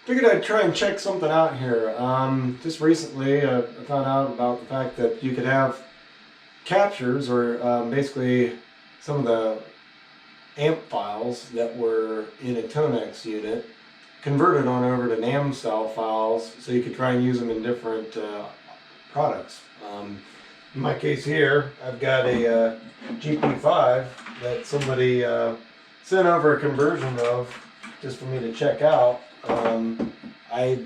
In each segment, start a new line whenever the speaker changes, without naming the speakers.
figured I'd try and check something out here. Just recently I found out about the fact that you could have captures, or basically some of the amp files that were in a Tonex unit converted on over to NAM style files, so you could try and use them in different products. In my case here, I've got a GP5 that somebody sent over a conversion of just for me to check out. I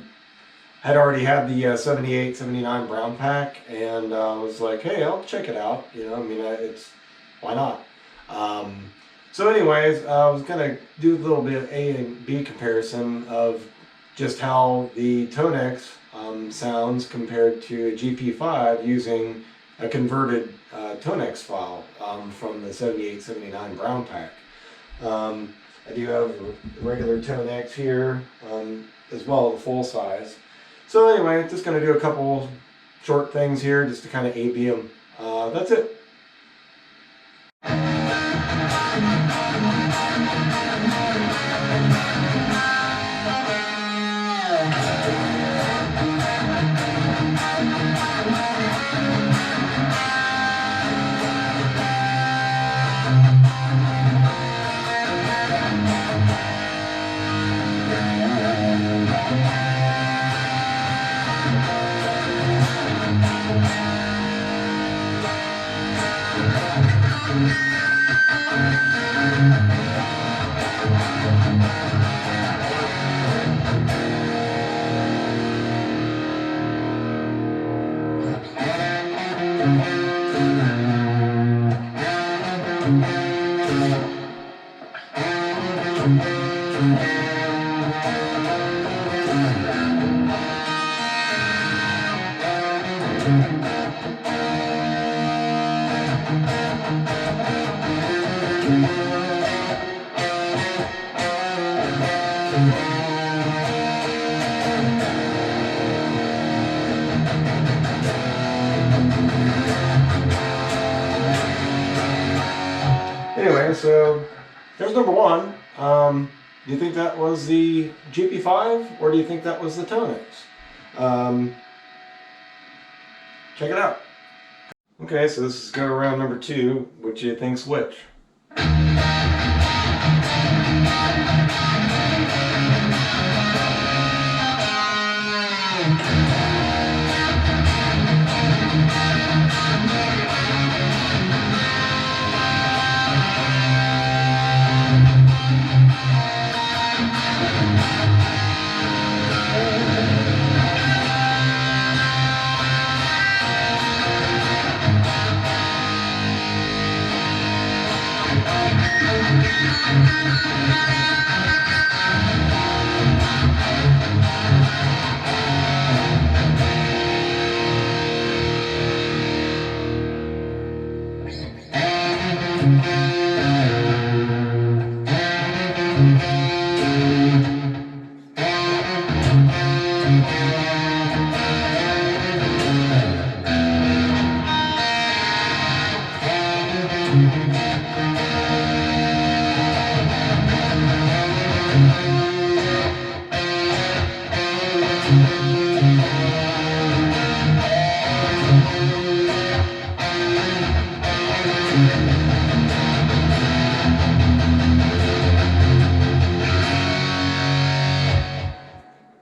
had already had the 78, 79 Brown pack, and was like, hey, I'll check it out. You know, I mean, it's, why not? So anyways, I was gonna do a little bit of A and B comparison of just how the Tonex sounds compared to a GP5 using a converted Tonex file from the 78, 79 Brown pack. I do have a regular Tonex here, as well as a full size. So anyway, just going to do a couple short things here just to kind of A-B them. That's it. Anyway, so there's number one. Do you think that was the GP5, or do you think that was the Tonex? Check it out. Okay, so this is go around number two. Which do you think's which?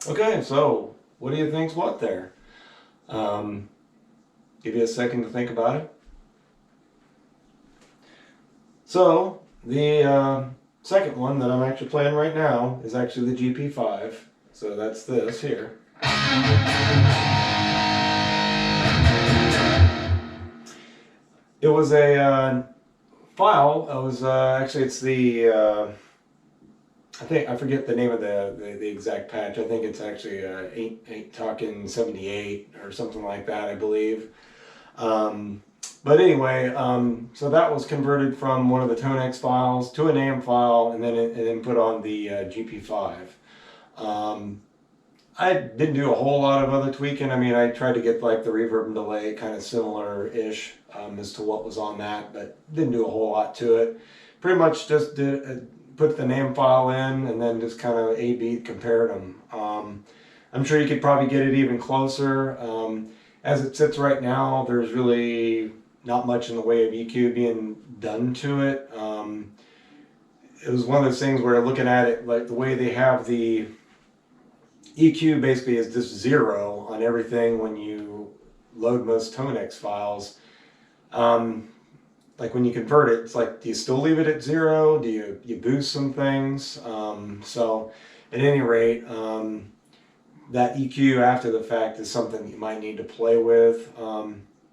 Okay, so what do you think's what there? Give you a second to think about it. So the second one that I'm actually playing right now is actually the GP5. So that's this here. It was a file. It was actually, it's the I forget the name of the exact patch. I think it's actually 8 talking 78 or something like that, I believe. But anyway, so that was converted from one of the Tonex files to a NAM file, and then put on the GP5. I didn't do a whole lot of other tweaking. I mean, I tried to get like the reverb and delay kind of similar-ish as to what was on that, but didn't do a whole lot to it. Pretty much just put the name file in and then just kind of A/B compared them. I'm sure you could probably get it even closer. As it sits right now, there's really not much in the way of EQ being done to it. It was one of those things where looking at it, like the way they have the EQ basically is just 0 on everything when you load most Tonex files. Like when you convert it, it's like, do you still leave it at 0? Do you boost some things? So at any rate, that EQ after the fact is something you might need to play with.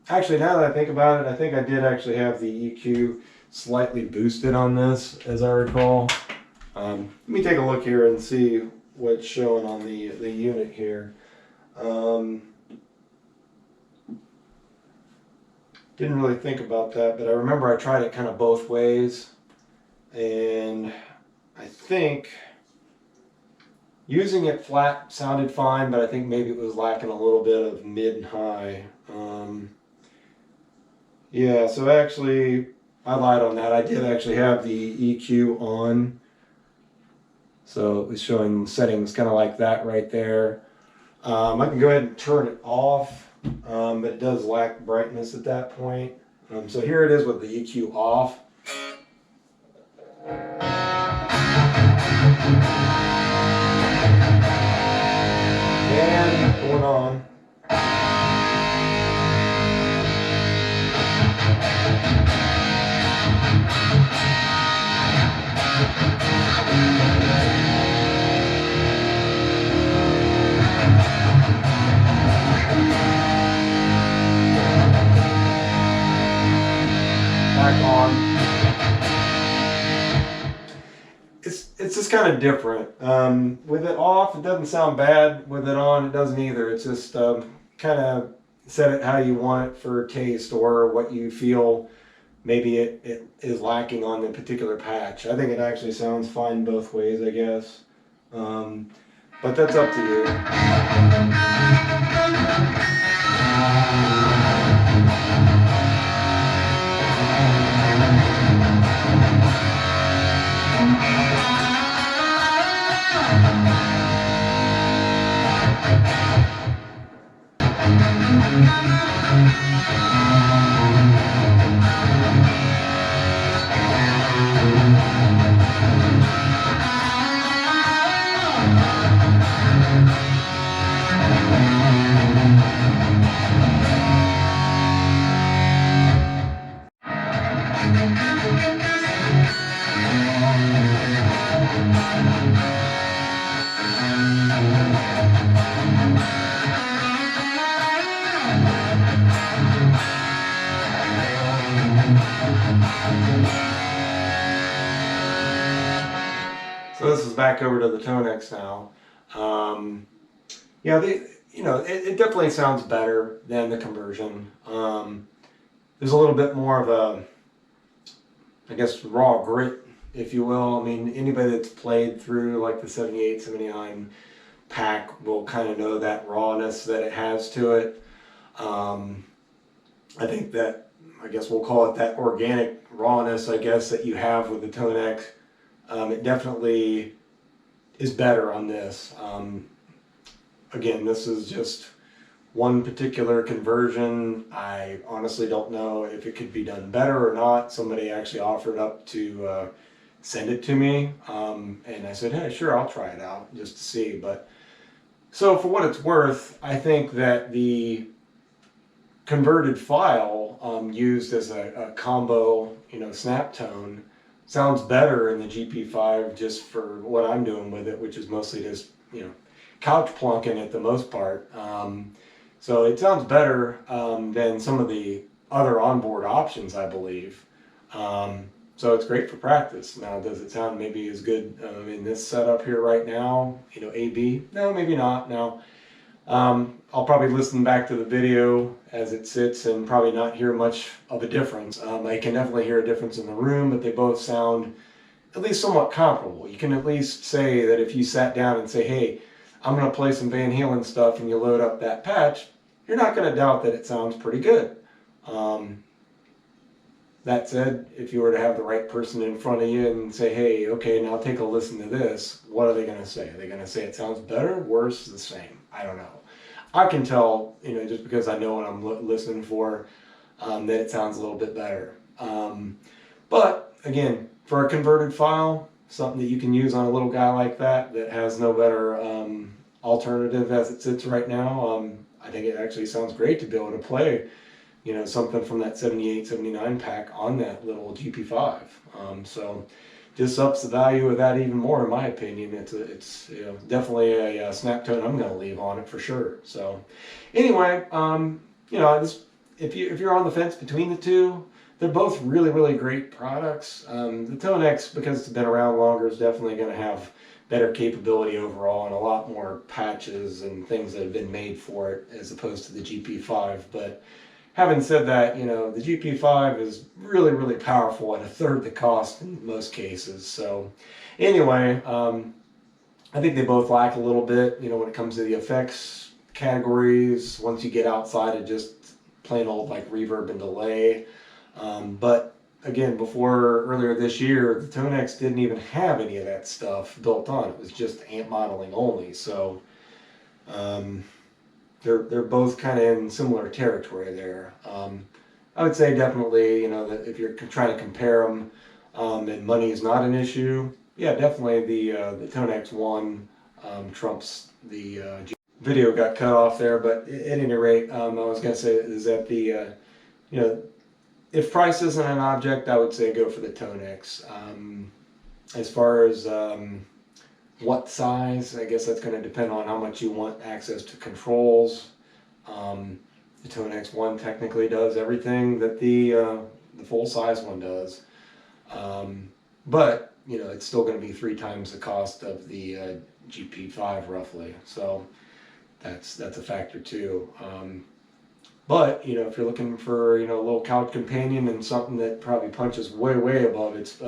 Actually, now that I think about it, I think I did actually have the EQ slightly boosted on this, as I recall. Let me take a look here and see what's showing on the unit here. Didn't really think about that, but I remember I tried it kind of both ways, and I think using it flat sounded fine, but I think maybe it was lacking a little bit of mid and high. Yeah, so actually, I lied on that. I did actually have the EQ on. So it was showing settings kind of like that right there. I can go ahead and turn it off, but it does lack brightness at that point. So here it is with the EQ off. And going on. Back on. It's just kind of different. With it off, it doesn't sound bad. With it on, it doesn't either. It's just kind of set it how you want it for taste, or what you feel maybe it is lacking on the particular patch. I think it actually sounds fine both ways, I guess. But that's up to you. So this is back over to the Tonex now. Yeah, it definitely sounds better than the conversion. There's a little bit more of a, I guess, raw grit, if you will. I mean, anybody that's played through like the 78, 79 pack will kind of know that rawness that it has to it. I think that, I guess we'll call it that organic rawness, I guess, that you have with the Tonex. It definitely is better on this. Again, this is just one particular conversion. I honestly don't know if it could be done better or not. Somebody actually offered up to send it to me, and I said, hey, sure, I'll try it out just to see. But so for what it's worth, I think that the converted file used as a combo, snaptone sounds better in the GP5 just for what I'm doing with it, which is mostly just, couch plunking at the most part. So it sounds better than some of the other onboard options, I believe. So it's great for practice. Now, does it sound maybe as good in this setup here right now? A/B? No, maybe not. Now, I'll probably listen back to the video as it sits and probably not hear much of a difference. I can definitely hear a difference in the room, but they both sound at least somewhat comparable. You can at least say that if you sat down and say, hey, I'm going to play some Van Halen stuff, and you load up that patch, you're not going to doubt that it sounds pretty good. That said, if you were to have the right person in front of you and say, hey, okay, now take a listen to this, what are they going to say? Are they going to say it sounds better, worse, the same? I don't know. I can tell, just because I know what I'm listening for, that it sounds a little bit better. But again, for a converted file, something that you can use on a little guy like that has no better alternative as it sits right now, I think it actually sounds great to be able to play something from that 78, 79 pack on that little GP5. So just ups the value of that even more, in my opinion. It's definitely a snaptone I'm going to leave on it for sure. So anyway, if you're on the fence between the two, they're both really, really great products. The Tonex, because it's been around longer, is definitely going to have better capability overall and a lot more patches and things that have been made for it as opposed to the GP5. But having said that, the GP5 is really, really powerful at a third the cost in most cases. So anyway, I think they both lack a little bit, when it comes to the effects categories, once you get outside of just plain old like reverb and delay. But again, earlier this year, the Tonex didn't even have any of that stuff built on. It was just amp modeling only. So they're both kind of in similar territory there. I would say definitely, that if you're trying to compare them, and money is not an issue, yeah, definitely the Tonex one trumps the video got cut off there. But at any rate, I was going to say is that if price isn't an object, I would say go for the Tonex. As far as what size, I guess that's going to depend on how much you want access to controls. The Tonex one technically does everything that the full size one does, but it's still going to be 3 times the cost of the GP5 roughly. So that's a factor too. But if you're looking for a little couch companion and something that probably punches way above its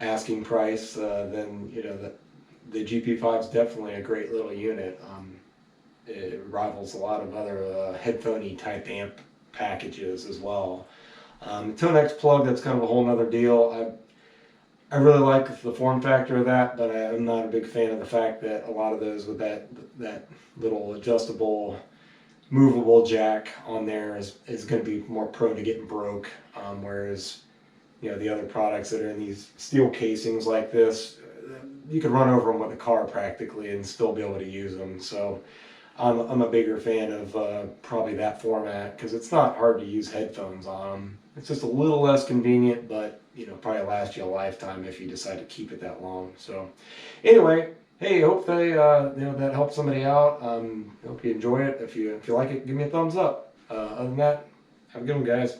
asking price, then the GP5 is definitely a great little unit. It rivals a lot of other headphone-y type amp packages as well. The Tonex plug, that's kind of a whole nother deal. I really like the form factor of that, but I'm not a big fan of the fact that a lot of those with that little adjustable movable jack on there is going to be more prone to getting broke, whereas the other products that are in these steel casings like this, you can run over them with a car practically and still be able to use them. So I'm a bigger fan of probably that format, because it's not hard to use headphones on them. It's just a little less convenient, but probably last you a lifetime if you decide to keep it that long. So anyway, hey, hopefully that helps somebody out. Hope you enjoy it. If you like it, give me a thumbs up. Other than that, have a good one, guys.